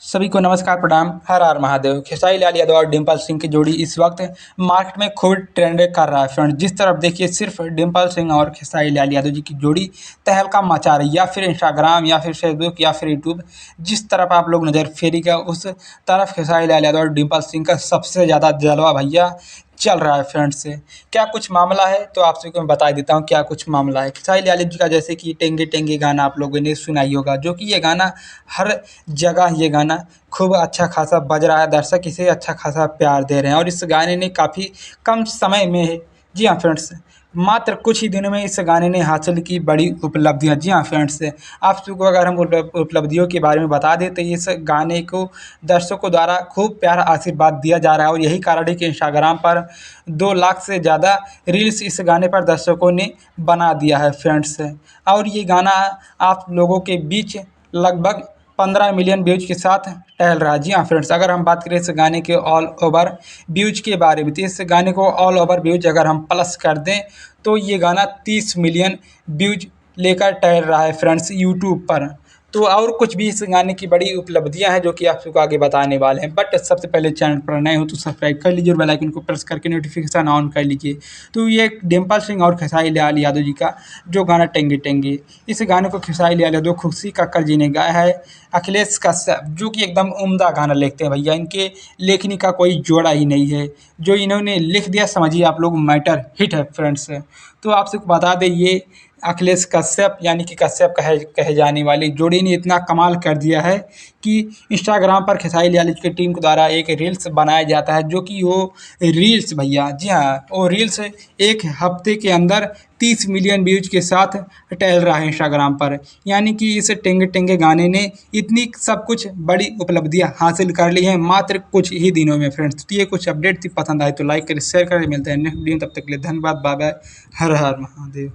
सभी को नमस्कार प्रणाम। हर हर महादेव। खेसारी लाल यादव और डिम्पल सिंह की जोड़ी इस वक्त मार्केट में खूब ट्रेंड कर रहा है फ्रेंड। जिस तरफ देखिए सिर्फ डिम्पल सिंह और खेसारी लाल यादव जी की जोड़ी तहलका मचा रही है, या फिर इंस्टाग्राम या फिर फेसबुक या फिर यूट्यूब, जिस तरफ आप लोग नज़र फेरिएगा उस तरफ खेसारी लाल यादव और डिम्पल सिंह का सबसे ज़्यादा जलवा भैया चल रहा है फ्रेंड्स से। क्या कुछ मामला है तो आप सभी को मैं बता देता हूँ क्या कुछ मामला है। खेसारी लाल जी का जैसे कि टेंगे टेंगे गाना आप लोगों ने सुना ही होगा, जो कि ये गाना हर जगह ये गाना खूब अच्छा खासा बज रहा है। दर्शक इसे अच्छा खासा प्यार दे रहे हैं और इस गाने ने काफ़ी कम समय में, जी हाँ फ्रेंड्स, मात्र कुछ ही दिनों में इस गाने ने हासिल की बड़ी उपलब्धियाँ। जी हाँ फ्रेंड्स, आप सबको अगर हम उपलब्धियों के बारे में बता दें तो इस गाने को दर्शकों द्वारा खूब प्यारा आशीर्वाद दिया जा रहा है और यही कारण है कि इंस्टाग्राम पर 2 लाख से ज़्यादा रील्स इस गाने पर दर्शकों ने बना दिया है फ्रेंड्स। और ये गाना आप लोगों के बीच लगभग 15 मिलियन व्यूज़ के साथ टहल रहा है। जी हाँ फ्रेंड्स, अगर हम बात करें इस गाने के ऑल ओवर व्यूज़ के बारे में, तो इस गाने को ऑल ओवर व्यूज़ अगर हम प्लस कर दें तो ये गाना 30 मिलियन व्यूज़ लेकर टहल रहा है फ्रेंड्स यूट्यूब पर। तो और कुछ भी इस गाने की बड़ी उपलब्धियां हैं जो कि आप सबको आगे बताने वाले हैं। बट सबसे पहले चैनल पर नए हो तो सब्सक्राइब कर लीजिए और बेल आइकन को प्रेस करके नोटिफिकेशन ऑन कर लीजिए। तो ये डिम्पल सिंह और खेसारी लाल यादव जी का जो गाना टेंगे टेंगे, इस गाने को खेसारी लाल यादव, खुशी कक्कड़ जी ने गाया है, अखिलेश कश्यप, जो कि एकदम उम्दा गाना लिखते हैं भैया। इनके लेखनी का कोई जोड़ा ही नहीं है। जो इन्होंने लिख दिया समझिए आप लोग मैटर हिट है फ्रेंड्स। तो आप सबको बता दें ये अखिलेश कश्यप यानी कि कश्यप कहे जाने वाली जोड़ी ने इतना कमाल कर दिया है कि इंस्टाग्राम पर खेसारी लाल जी की टीम के द्वारा एक रील्स बनाया जाता है, जो कि वो रील्स भैया, जी हाँ, वो रील्स एक हफ्ते के अंदर 30 मिलियन व्यूज के साथ टहल रहा है इंस्टाग्राम पर। यानी कि इस टेंगे टेंगे गाने ने इतनी सब कुछ बड़ी उपलब्धियां हासिल कर ली हैं मात्र कुछ ही दिनों में फ्रेंड्स। तो ये कुछ अपडेट थी, पसंद आए तो लाइक करें, शेयर करें। मिलते हैं नेक्स्ट वीडियो, तब तक के लिए धन्यवाद, बाय बाय, हर हर महादेव।